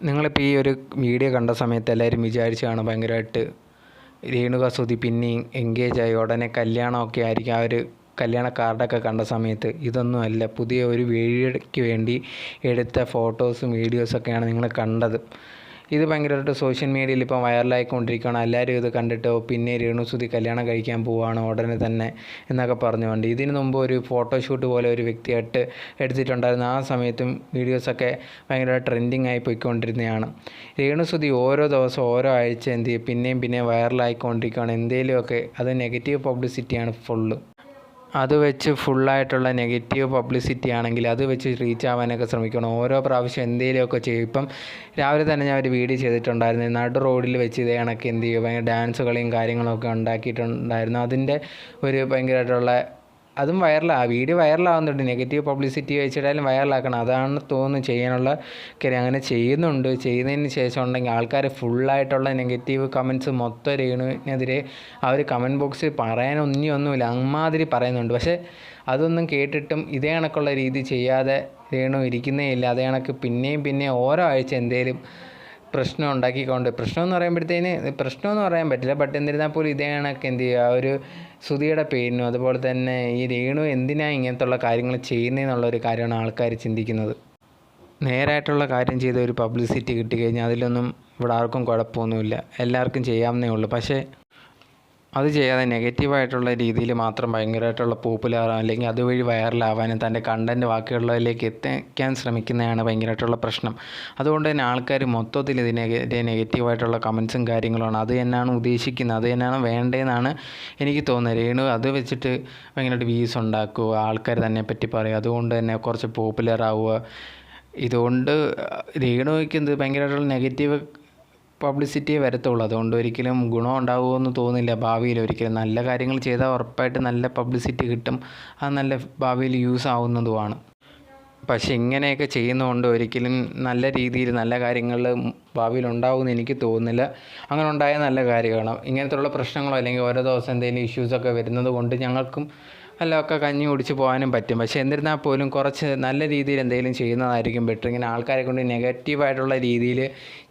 നിങ്ങളിപ്പോൾ ഈ ഒരു വീഡിയോ കണ്ട സമയത്ത് എല്ലാവരും വിചാരിച്ചാണ് ഭയങ്കരമായിട്ട് രേണുക സുധി പിന്നെയും എൻഗേജ് ആയി ഉടനെ കല്യാണമൊക്കെ ആയിരിക്കും. ആ ഒരു കല്യാണ കാർഡൊക്കെ കണ്ട സമയത്ത് ഇതൊന്നുമല്ല, പുതിയ ഒരു വീഡിയോയ്ക്ക് വേണ്ടി എടുത്ത ഫോട്ടോസും വീഡിയോസൊക്കെയാണ് നിങ്ങൾ കണ്ടത്. ഇത് ഭയങ്കരമായിട്ട് സോഷ്യൽ മീഡിയയിൽ ഇപ്പം വൈറലായിക്കൊണ്ടിരിക്കുകയാണ്. എല്ലാവരും ഇത് കണ്ടിട്ട് പിന്നെ രേണുസുധി കല്യാണം കഴിക്കാൻ പോവുകയാണ് ഉടനെ തന്നെ എന്നൊക്കെ പറഞ്ഞുകൊണ്ട് ഇതിന് മുമ്പ് ഒരു ഫോട്ടോഷൂട്ട് പോലെ ഒരു വ്യക്തിയായിട്ട് എടുത്തിട്ടുണ്ടായിരുന്നു. ആ സമയത്തും വീഡിയോസൊക്കെ ഭയങ്കര ട്രെൻഡിങ് ആയി പോയിക്കൊണ്ടിരുന്നതാണ്. രേണുസുധി ഓരോ ദിവസം ഓരോ ആഴ്ച എന്ത് ചെയ്യും പിന്നെയും വൈറലായിക്കൊണ്ടിരിക്കുകയാണ്. എന്തെങ്കിലുമൊക്കെ അത് നെഗറ്റീവ് പബ്ലിസിറ്റിയാണ് ഫുള്ള്. അത് വെച്ച് ഫുള്ളായിട്ടുള്ള നെഗറ്റീവ് പബ്ലിസിറ്റി ആണെങ്കിൽ അത് വെച്ച് റീച്ച് ആവാനൊക്കെ ശ്രമിക്കണം. ഓരോ പ്രാവശ്യം എന്തെങ്കിലുമൊക്കെ ചെയ്യും. ഇപ്പം രാവിലെ തന്നെ ഞാൻ ഒരു വീഡിയോ ചെയ്തിട്ടുണ്ടായിരുന്നു. നടു റോഡിൽ വെച്ച് ഇതേ കണക്ക് എന്ത് ചെയ്യും ഭയങ്കര ഡാൻസ് കളിയും കാര്യങ്ങളൊക്കെ ഉണ്ടാക്കിയിട്ടുണ്ടായിരുന്നു. അതിൻ്റെ ഒരു ഭയങ്കരമായിട്ടുള്ള അതും വൈറലാണ്. വീഡിയോ വൈറലാവുന്നുണ്ട്. നെഗറ്റീവ് പബ്ലിസിറ്റി വെച്ചിട്ടായാലും വൈറലാക്കണം. അതാണ് തോന്നുന്നു ചെയ്യാനുള്ള കാര്യം. അങ്ങനെ ചെയ്യുന്നുണ്ട്. ചെയ്യുന്നതിന് ശേഷം ഉണ്ടെങ്കിൽ ആൾക്കാർ ഫുള്ളായിട്ടുള്ള നെഗറ്റീവ് കമൻറ്റ്സ് മൊത്തം രേണുവിനെതിരെ ആ ഒരു കമൻറ്റ് ബോക്സിൽ പറയാനൊന്നുമില്ല, അമ്മാതിരി പറയുന്നുണ്ട്. പക്ഷേ അതൊന്നും കേട്ടിട്ടും ഇതേ കണക്കുള്ള രീതി ചെയ്യാതെ രേണു ഇരിക്കുന്നേ ഇല്ല. അതേ കണക്ക് പിന്നെയും ഓരോ ആഴ്ച എന്തേലും പ്രശ്നം ഉണ്ടാക്കിക്കൊണ്ട്, പ്രശ്നമെന്ന് പറയാൻ പറ്റില്ല, ബട്ട് എന്നിരുന്നാൽ പോലും ഇതേ കണക്ക് എന്ത് ചെയ്യുക ഒരു സുധിയുടെ പേരിനും അതുപോലെ തന്നെ ഈ രേണു എന്തിനാണ് ഇങ്ങനത്തുള്ള കാര്യങ്ങൾ ചെയ്യുന്നതെന്നുള്ളൊരു കാര്യമാണ് ആൾക്കാർ ചിന്തിക്കുന്നത്. നേരായിട്ടുള്ള കാര്യം ചെയ്ത ഒരു പബ്ലിസിറ്റി കിട്ടിക്കഴിഞ്ഞാൽ അതിലൊന്നും ഇവിടെ ആർക്കും കുഴപ്പമൊന്നുമില്ല, എല്ലാവർക്കും ചെയ്യാവുന്നേ ഉള്ളൂ. പക്ഷേ അത് ചെയ്യാതെ നെഗറ്റീവായിട്ടുള്ള രീതിയിൽ മാത്രം ഭയങ്കരമായിട്ടുള്ള പോപ്പുലർ അല്ലെങ്കിൽ അതുവഴി വൈറലാവാനും തൻ്റെ കണ്ടൻറ്റ് ബാക്കിയുള്ളവരിലേക്ക് എത്തിക്കാൻ ശ്രമിക്കുന്നതാണ് ഭയങ്കരമായിട്ടുള്ള പ്രശ്നം. അതുകൊണ്ട് തന്നെ ആൾക്കാർ മൊത്തത്തിൽ ഇതിനെതിരെ നെഗറ്റീവായിട്ടുള്ള കമൻസും കാര്യങ്ങളുമാണ്. അത് തന്നെയാണ് ഉദ്ദേശിക്കുന്നത്, അത് തന്നെയാണ് വേണ്ടതെന്നാണ് എനിക്ക് തോന്നുന്നത്. രേണു അത് വെച്ചിട്ട് ഭയങ്കരമായിട്ട് വ്യൂസ് ഉണ്ടാക്കുക, ആൾക്കാർ തന്നെ പറ്റി പറയുക, അതുകൊണ്ട് തന്നെ കുറച്ച് പോപ്പുലർ ആവുക. ഇതുകൊണ്ട് രേണുവിക്ക് എന്ത് ഭയങ്കരമായിട്ടുള്ള നെഗറ്റീവ് പബ്ലിസിറ്റിയെ വരത്തുള്ളൂ. അതുകൊണ്ട് ഒരിക്കലും ഗുണം ഉണ്ടാകുമെന്ന് തോന്നുന്നില്ല ഭാവിയിൽ. ഒരിക്കലും നല്ല കാര്യങ്ങൾ ചെയ്താൽ ഉറപ്പായിട്ട് നല്ല പബ്ലിസിറ്റി കിട്ടും, അത് നല്ല ഭാവിയിൽ യൂസ് ആവുന്നതുമാണ്. പക്ഷേ ഇങ്ങനെയൊക്കെ ചെയ്യുന്നതുകൊണ്ട് ഒരിക്കലും നല്ല രീതിയിൽ നല്ല കാര്യങ്ങൾ ഭാവിയിൽ ഉണ്ടാകുമെന്ന് എനിക്ക് തോന്നുന്നില്ല. അങ്ങനെ ഉണ്ടായാൽ നല്ല കാര്യമാണ്. ഇങ്ങനത്തുള്ള പ്രശ്നങ്ങളോ അല്ലെങ്കിൽ ഓരോ ദിവസം എന്തെങ്കിലും ഇഷ്യൂസൊക്കെ വരുന്നത് കൊണ്ട് ഞങ്ങൾക്കും എല്ലാം കഞ്ഞി കുടിച്ച് പോകാനും പറ്റും. പക്ഷേ എന്നിരുന്നാൽ പോലും കുറച്ച് നല്ല രീതിയിൽ എന്തെങ്കിലും ചെയ്യുന്നതായിരിക്കും ബെറ്റർ. ഇങ്ങനെ ആൾക്കാരെ കൊണ്ട് നെഗറ്റീവായിട്ടുള്ള രീതിയിൽ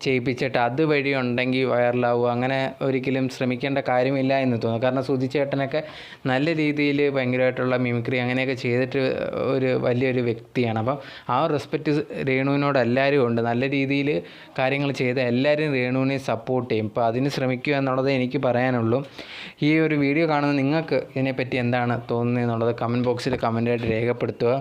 ചെയ്യിപ്പിച്ചിട്ട് അതുവഴി ഉണ്ടെങ്കിൽ വൈറലാവുക, അങ്ങനെ ഒരിക്കലും ശ്രമിക്കേണ്ട കാര്യമില്ല എന്ന് തോന്നുന്നു. കാരണം സുധി ചേട്ടനൊക്കെ നല്ല രീതിയിൽ ഭയങ്കരമായിട്ടുള്ള മിമിക്രി അങ്ങനെയൊക്കെ ചെയ്തിട്ട് ഒരു വലിയൊരു വ്യക്തിയാണ്. അപ്പം ആ റെസ്പെക്റ്റ് രേണുവിനോട് എല്ലാവരും ഉണ്ട്. നല്ല രീതിയിൽ കാര്യങ്ങൾ ചെയ്ത് എല്ലാവരും രേണുവിനെ സപ്പോർട്ട് ചെയ്യും. അപ്പോൾ അതിന് ശ്രമിക്കുക എന്നുള്ളതേ എനിക്ക് പറയാനുള്ളൂ. ഈ ഒരു വീഡിയോ കാണുന്ന നിങ്ങൾക്ക് ഇതിനെപ്പറ്റി എന്താണ് തോന്നുന്നത് എന്നുള്ളത് കമൻറ്റ് ബോക്സിൽ കമൻറ്റായിട്ട് രേഖപ്പെടുത്തുക.